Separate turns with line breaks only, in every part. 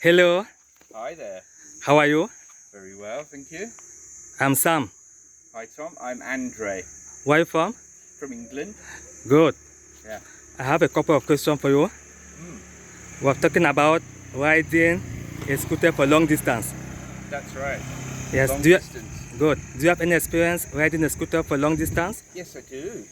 Hello,
Hi there.
how are you?
Very well, thank you.
I'm Sam.
Hi Tom, I'm Andre
Where are you from?
from England.
Good.
Yeah.
I have a couple of questions for you. We're talking about riding a scooter for long distance.
That's right.
Yes.
Long distance.
Good. Do you have any experience riding a scooter for long distance?
Yes, I do.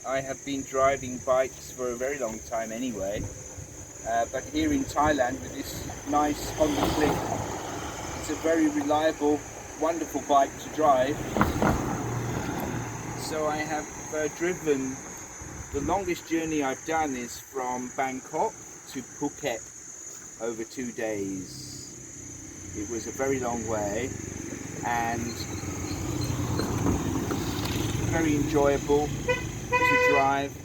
I have been driving bikes for a very long time anyway. But here in Thailand with this nice Honda Click, it's a very reliable, wonderful bike to drive. So I have driven, the longest journey I've done is from Bangkok to Phuket over 2 days. It was a very long way and very enjoyable to drive.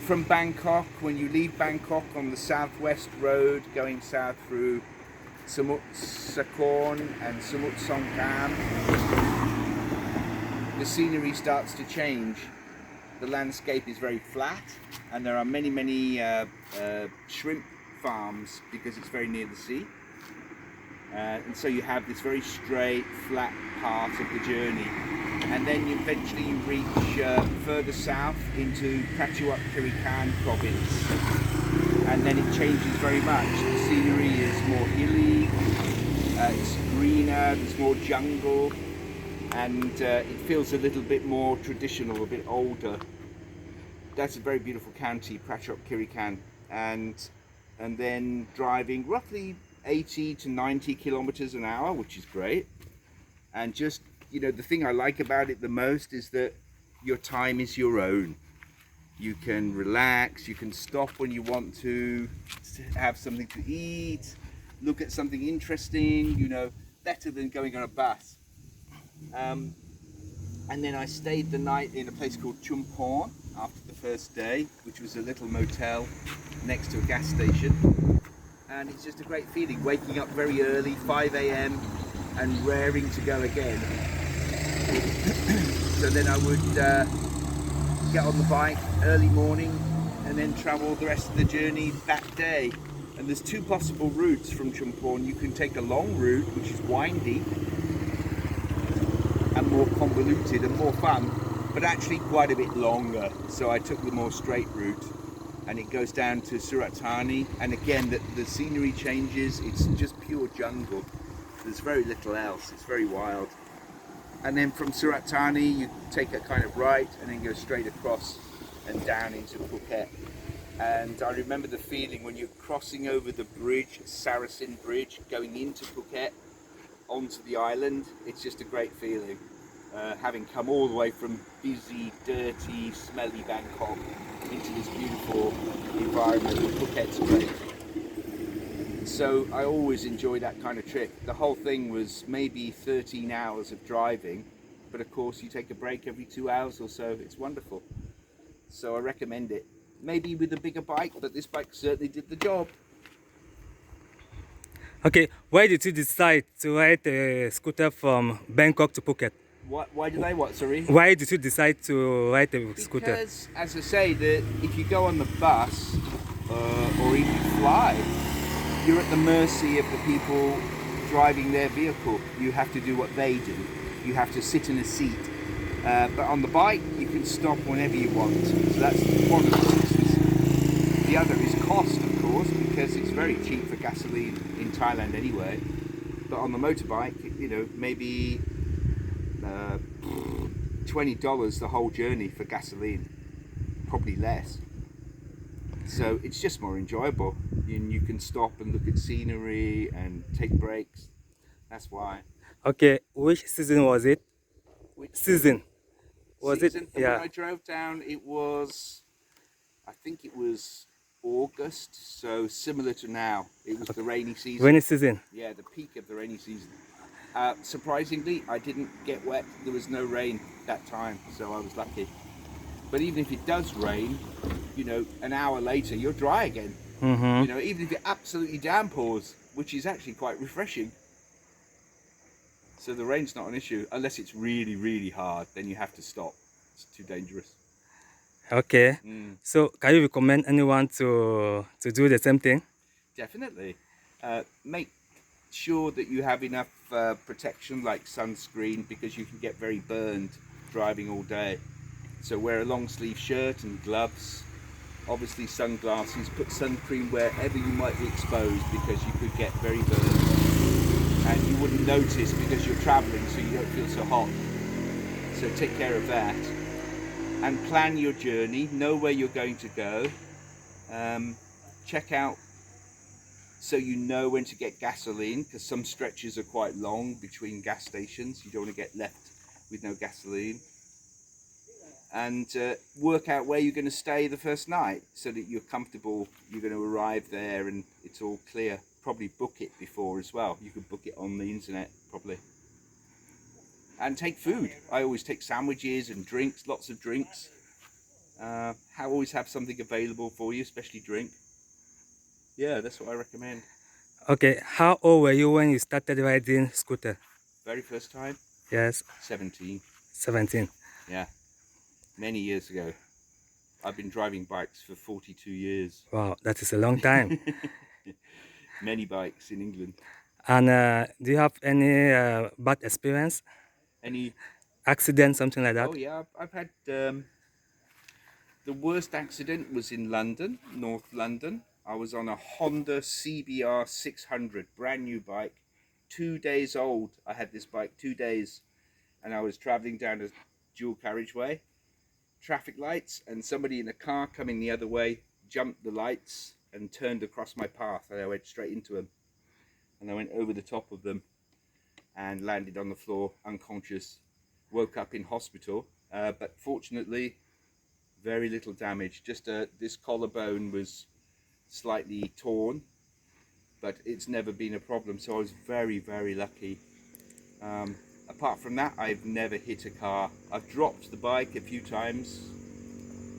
From Bangkok, when you leave Bangkok on the southwest road going south through Samut Sakhon and Samut Songkhram, the scenery starts to change. The landscape is very flat and there are many shrimp farms because it's very near the sea. And so you have this very straight, flat part of the journey. And then eventually you reach further south into Kirikan province. And then it changes very much. The scenery is more hilly, it's greener, there's more jungle, and it feels a little bit more traditional, a bit older. That's a very beautiful county, Kirikan. And then driving roughly 80 to 90 kilometers an hour, which is great. And just, you know, the thing I like about it the most is that your time is your own. You can relax, you can stop when you want to have something to eat, look at something interesting, you know, better than going on a bus. And then I stayed the night in a place called Chumphon after the first day, which was a little motel next to a gas station. And it's just a great feeling, waking up very early, 5 a.m. and raring to go again. So then I would get on the bike early morning and then travel the rest of the journey that day. And there's two possible routes from Chumphon. You can take a long route, which is windy and more convoluted and more fun, but actually quite a bit longer. So I took the more straight route. And it goes down to Surat Thani, and again the scenery changes, it's just pure jungle. There's very little else, it's very wild. And then from Surat Thani you take a kind of right and then go straight across and down into Phuket. And I remember the feeling when you're crossing over the bridge, Saracen Bridge, going into Phuket, onto the island, it's just a great feeling. Having come all the way from busy, dirty, smelly Bangkok into this beautiful environment, Phuket's great. So I always enjoy that kind of trip. The whole thing was maybe 13 hours of driving, but of course you take a break every 2 hours or so. It's wonderful. So I recommend it. Maybe with a bigger bike, but this bike certainly did the job.
Okay, why did you decide to ride a scooter from Bangkok to Phuket?
Why did I what, sorry?
Why did you decide to ride a scooter?
Because, as I say, that if you go on the bus or even fly, you're at the mercy of the people driving their vehicle. You have to do what they do. You have to sit in a seat. But on the bike, you can stop whenever you want. So that's one of the reasons. The other is cost, of course, because it's very cheap for gasoline in Thailand anyway. But on the motorbike, you know, maybe $20 the whole journey for gasoline, probably less. So it's just more enjoyable. You can stop and look at scenery and take breaks. That's why.
Okay, which season was it?
Which
Season? Was
season?
it? Yeah.
When I drove down, it was, I think it was August, so similar to now. It was the rainy season.
Rainy season.
Yeah, the peak of the rainy season. Surprisingly, I didn't get wet. There was no rain that time, so I was lucky. But even if it does rain, you know, an hour later, you're dry again. You know, even if it absolutely downpours, which is actually quite refreshing. So the rain's not an issue, unless it's really, really hard, then you have to stop. It's too dangerous.
Okay. So can you recommend anyone to do the same thing?
Definitely. Make sure that you have enough protection like sunscreen because you can get very burned driving all day. So wear a long sleeve shirt and gloves. Obviously sunglasses, put sun cream wherever you might be exposed because you could get very burned. And you wouldn't notice because you're traveling so you don't feel so hot. So take care of that. And plan your journey, know where you're going to go. Check out so you know when to get gasoline because some stretches are quite long between gas stations. You don't want to get left with no gasoline. And work out where you're going to stay the first night so that you're comfortable, you're going to arrive there and it's all clear. Probably book it before as well. You could book it on the internet probably. And take food. I always take sandwiches and drinks, lots of drinks. Always have something available for you, especially drink. Yeah, that's what I recommend.
Okay, how old were you when you started riding scooter?
Very first time?
Yes.
17.
17.
Yeah. Many years ago. I've been driving bikes for 42 years.
Wow, that is a long time.
Many bikes in England.
And do you have any bad experience?
Any?
Accident, something like that?
Oh yeah, I've had the worst accident was in London, North London. I was on a Honda CBR 600, brand new bike, 2 days old. I had this bike 2 days and I was traveling down a dual carriageway, traffic lights, and somebody in a car coming the other way jumped the lights and turned across my path and I went straight into them. And I went over the top of them and landed on the floor unconscious. Woke up in hospital, but fortunately very little damage. Just this collarbone was slightly torn, but it's never been a problem, so I was very, very lucky. Apart from that, I've never hit a car. I've dropped the bike a few times,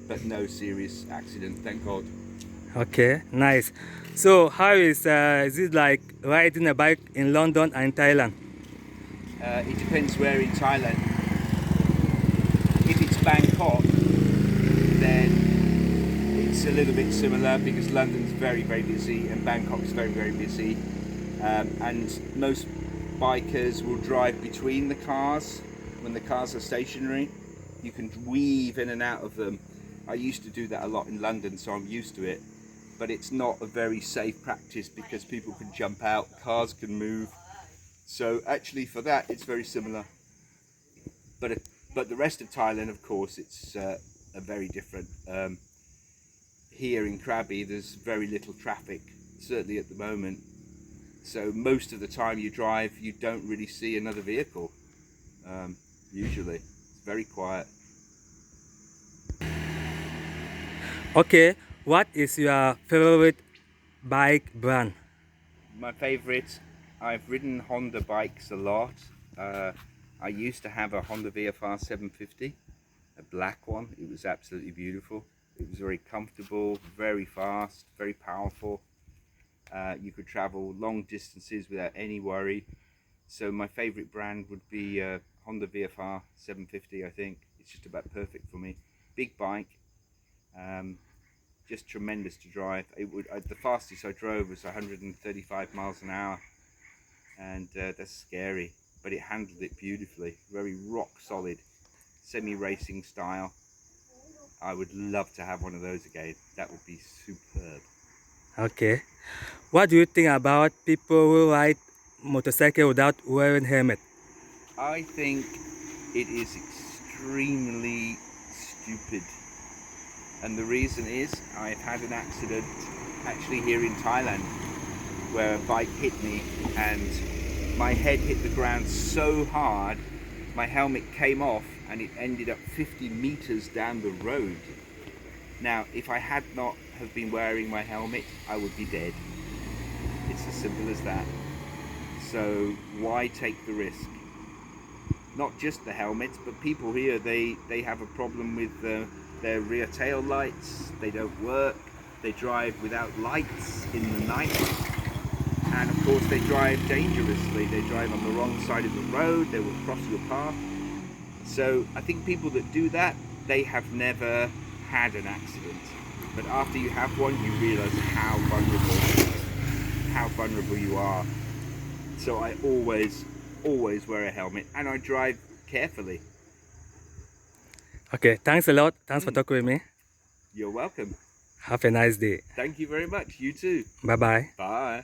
but no serious accident, thank God.
Okay, nice. So how is it like riding a bike in London and Thailand?
It depends where in Thailand. If it's Bangkok, then it's a little bit similar because London's very, very busy and Bangkok's very, very busy. And most bikers will drive between the cars when the cars are stationary. You can weave in and out of them. I used to do that a lot in London, so I'm used to it. But it's not a very safe practice because people can jump out, cars can move. So actually for that, it's very similar. But the rest of Thailand, of course, it's a very different. Here in Krabi, there's very little traffic, certainly at the moment. So most of the time you drive, you don't really see another vehicle. Usually, it's very quiet.
Okay, what is your favorite bike brand?
My favorite, I've ridden Honda bikes a lot. I used to have a Honda VFR 750, a black one. It was absolutely beautiful. It was very comfortable, very fast, very powerful. You could travel long distances without any worry. So my favorite brand would be Honda VFR 750, I think. It's just about perfect for me. Big bike, just tremendous to drive. The fastest I drove was 135 miles an hour, and that's scary, but it handled it beautifully. Very rock solid, semi-racing style. I would love to have one of those again. That would be superb.
Okay. What do you think about people who ride motorcycle without wearing helmet?
I think it is extremely stupid. And the reason is I've had an accident actually here in Thailand where a bike hit me and my head hit the ground so hard my helmet came off and it ended up 50 meters down the road. Now, if I had not have been wearing my helmet, I would be dead. It's as simple as that. So why take the risk? Not just the helmets, but people here, they have a problem with their rear tail lights. They don't work. They drive without lights in the night. And of course they drive dangerously. They drive on the wrong side of the road. They will cross your path. So I think people that do that, they have never had an accident. But after you have one, you realize how vulnerable how vulnerable you are. So I always wear a helmet, and I drive carefully.
Okay, thanks a lot. Thanks for talking with me.
You're welcome.
Have a nice day.
Thank you very much. You too.
Bye bye.
Bye.